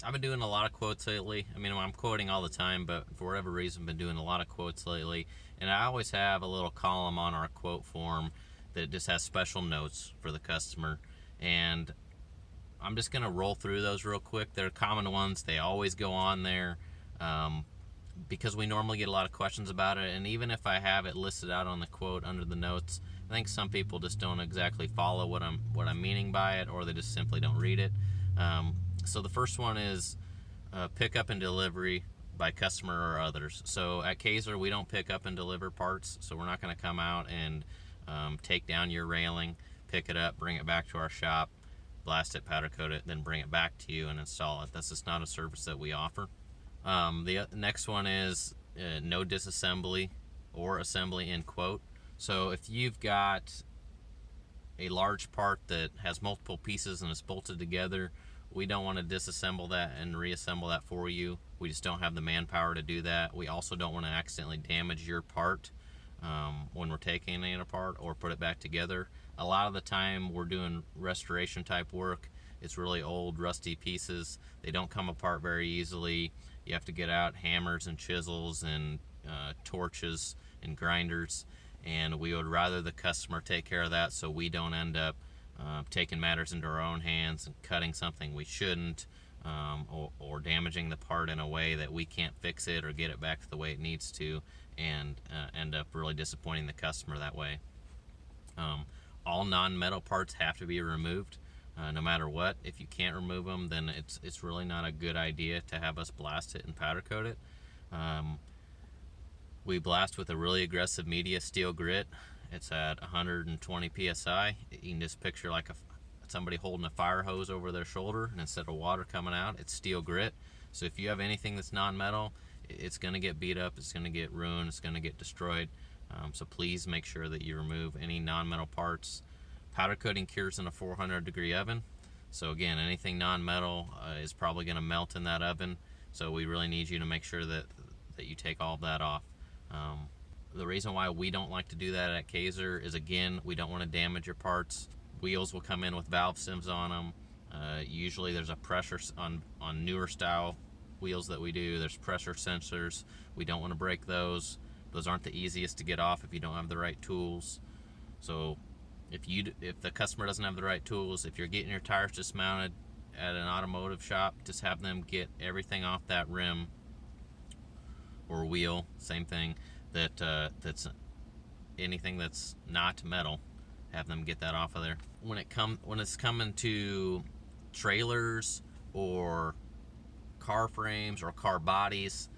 I've been doing a lot of quotes lately. I mean, I'm quoting all the time, but for whatever reason, I've been doing a lot of quotes lately. And I always have a little column on our quote form that just has special notes for the customer. And I'm just going to roll through those real quick. They're common ones, they always go on there. Um, because we normally get a lot of questions about it, and even if I have it listed out on the quote under the notes, I think some people just don't exactly follow what I'm meaning by it, or they just simply don't read it. So the first one is pickup and delivery by customer or others. So at Kaiser, we don't pick up and deliver parts, so we're not going to come out and take down your railing, pick it up, bring it back to our shop, blast it, powder coat it, then bring it back to you and install it. That's just not a service that we offer. The next one is no disassembly or assembly in quote. So if you've got a large part that has multiple pieces and is bolted together, we don't want to disassemble that and reassemble that for you. We just don't have the manpower to do that. We also don't want to accidentally damage your part when we're taking it apart or put it back together. A lot of the time we're doing restoration type work. It's really old, rusty pieces. They don't come apart very easily. You have to get out hammers and chisels and torches and grinders, and we would rather the customer take care of that so we don't end up taking matters into our own hands and cutting something we shouldn't, or damaging the part in a way that we can't fix it or get it back to the way it needs to, and end up really disappointing the customer that way. All non-metal parts have to be removed. No matter what. If you can't remove them, then it's really not a good idea to have us blast it and powder coat it. We blast with a really aggressive media steel grit. It's at 120 psi. You can just picture like somebody holding a fire hose over their shoulder, and instead of water coming out, it's steel grit. So if you have anything that's non-metal, it's going to get beat up, it's going to get ruined, it's going to get destroyed. So please make sure that you remove any non-metal parts. Powder coating cures in a 400-degree oven. So again, anything non-metal is probably going to melt in that oven. So we really need you to make sure that you take all of that off. The reason why we don't like to do that at Kaiser is, again, we don't want to damage your parts. Wheels will come in with valve sims on them. Usually there's a pressure on newer style wheels that we do. There's pressure sensors. We don't want to break those. Those aren't the easiest to get off if you don't have the right tools. So if the customer doesn't have the right tools, if you're getting your tires dismounted at an automotive shop, just have them get everything off that rim or wheel, same thing, that's anything that's not metal, have them get that off of there. When it's coming to trailers or car frames or car bodies,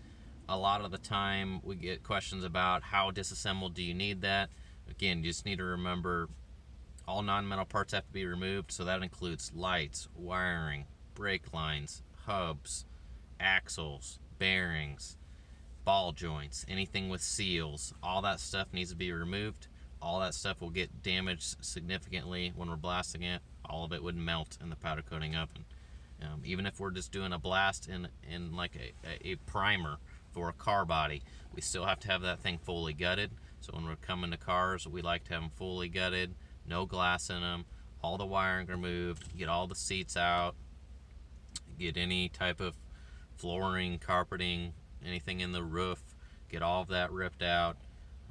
a lot of the time we get questions about how disassembled do you need that. Again, you just need to remember all non-metal parts have to be removed, so that includes lights, wiring, brake lines, hubs, axles, bearings, ball joints, anything with seals. All that stuff needs to be removed. All that stuff will get damaged significantly when we're blasting it. All of it would melt in the powder coating oven. Even if we're just doing a blast in like a primer for a car body, we still have to have that thing fully gutted. So when we're coming to cars, we like to have them fully gutted, no glass in them, all the wiring removed, get all the seats out, get any type of flooring, carpeting, anything in the roof, get all of that ripped out.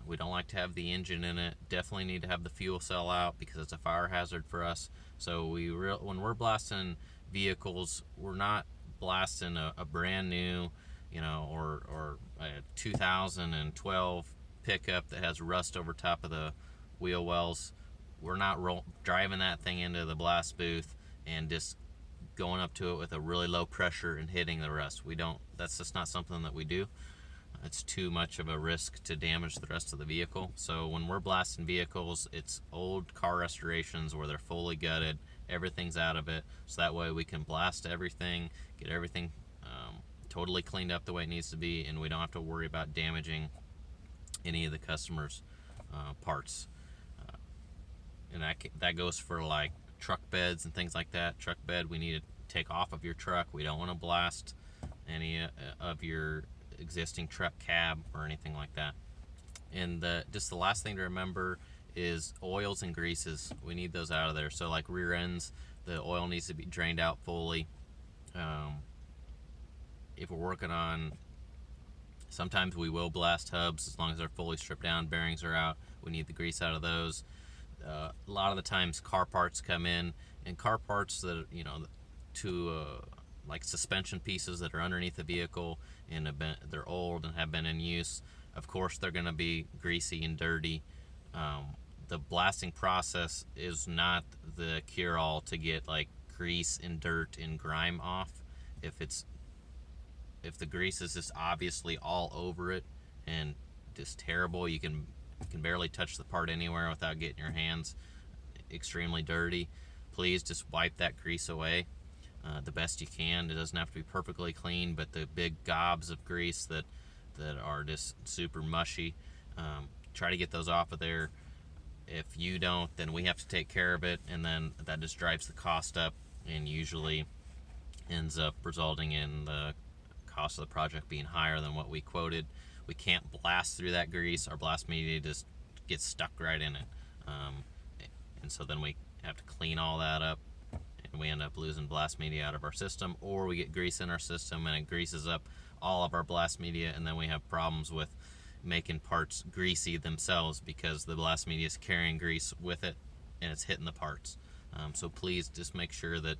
We don't like to have the engine in it. Definitely need to have the fuel cell out because it's a fire hazard for us. So when we're blasting vehicles, we're not blasting a brand new, or a 2012 pickup that has rust over top of the wheel wells. We're not driving that thing into the blast booth and just going up to it with a really low pressure and hitting the rust. That's just not something that we do. It's too much of a risk to damage the rest of the vehicle. So when we're blasting vehicles, it's old car restorations where they're fully gutted, everything's out of it, so that way we can blast everything, get everything totally cleaned up the way it needs to be, and we don't have to worry about damaging any of the customers' parts. And that goes for like truck beds and things like that. Truck bed we need to take off of your truck. We don't want to blast any of your existing truck cab or anything like that. And just the last thing to remember is oils and greases. We need those out of there. So like rear ends, the oil needs to be drained out fully. if we're working on, sometimes we will blast hubs as long as they're fully stripped down, bearings are out, we need the grease out of those. A lot of the times car parts come in, and car parts that, like suspension pieces that are underneath the vehicle and they're old and have been in use, of course they're going to be greasy and dirty. The blasting process is not the cure-all to get like grease and dirt and grime off. If the grease is just obviously all over it and just terrible, you can barely touch the part anywhere without getting your hands extremely dirty, please just wipe that grease away the best you can. It doesn't have to be perfectly clean, but the big gobs of grease that are just super mushy, try to get those off of there. If you don't, then we have to take care of it, and then that just drives the cost up and usually ends up resulting in the cost of the project being higher than what we quoted. We can't blast through that grease. Our blast media just gets stuck right in it, and so then we have to clean all that up, and we end up losing blast media out of our system, or we get grease in our system and it greases up all of our blast media, and then we have problems with making parts greasy themselves because the blast media is carrying grease with it and it's hitting the parts. So please just make sure that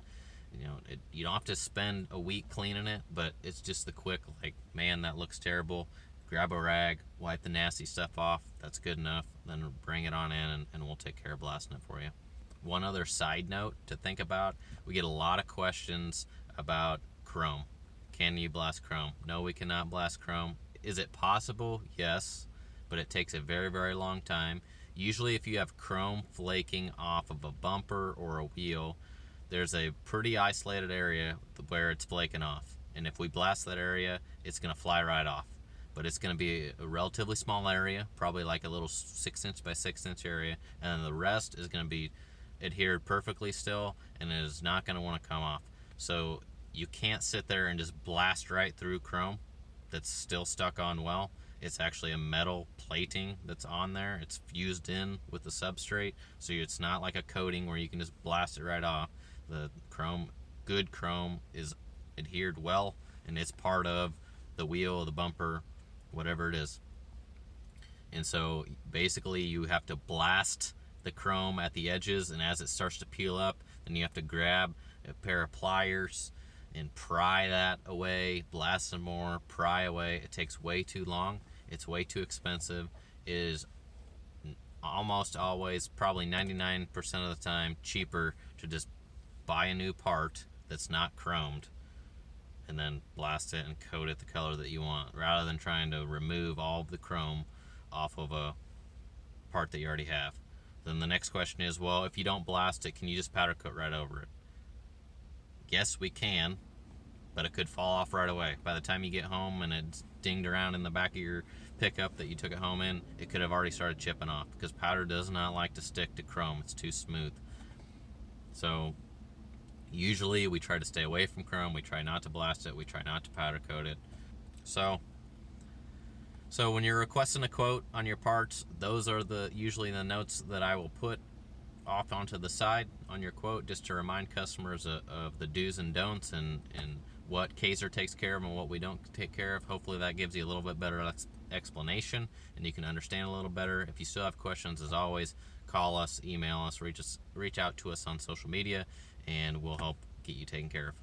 you don't have to spend a week cleaning it, but it's just the quick, like, man, that looks terrible, grab a rag, wipe the nasty stuff off, that's good enough, then bring it on in and we'll take care of blasting it for you. One other side note to think about, we get a lot of questions about chrome. Can you blast chrome? No, we cannot blast chrome. Is it possible? Yes, but it takes a very, very long time. Usually if you have chrome flaking off of a bumper or a wheel, there's a pretty isolated area where it's flaking off, and if we blast that area, it's going to fly right off. But it's going to be a relatively small area, probably like a little 6-inch by 6-inch area, and then the rest is going to be adhered perfectly still, and it is not going to want to come off. So you can't sit there and just blast right through chrome that's still stuck on well. It's actually a metal plating that's on there. It's fused in with the substrate, so it's not like a coating where you can just blast it right off. The chrome, good chrome, is adhered well, and it's part of the wheel, the bumper, whatever it is. And so basically you have to blast the chrome at the edges, and as it starts to peel up, then you have to grab a pair of pliers and pry that away, blast some more, pry away. It takes way too long. It's way too expensive. It is almost always, probably 99% of the time, cheaper to just buy a new part that's not chromed and then blast it and coat it the color that you want, rather than trying to remove all of the chrome off of a part that you already have. Then the next question is, well, if you don't blast it, can you just powder coat right over it? Yes, we can, but it could fall off right away. By the time you get home and it's dinged around in the back of your pickup that you took it home in, it could have already started chipping off, because powder does not like to stick to chrome. It's too smooth. So usually we try to stay away from chrome. We try not to blast it. We try not to powder coat it. So when you're requesting a quote on your parts, those are usually the notes that I will put off onto the side on your quote, just to remind customers of the do's and don'ts and what Kaiser takes care of and what we don't take care of. Hopefully that gives you a little bit better explanation and you can understand a little better. If you still have questions, as always, call us, email us, reach out to us on social media, and we'll help get you taken care of.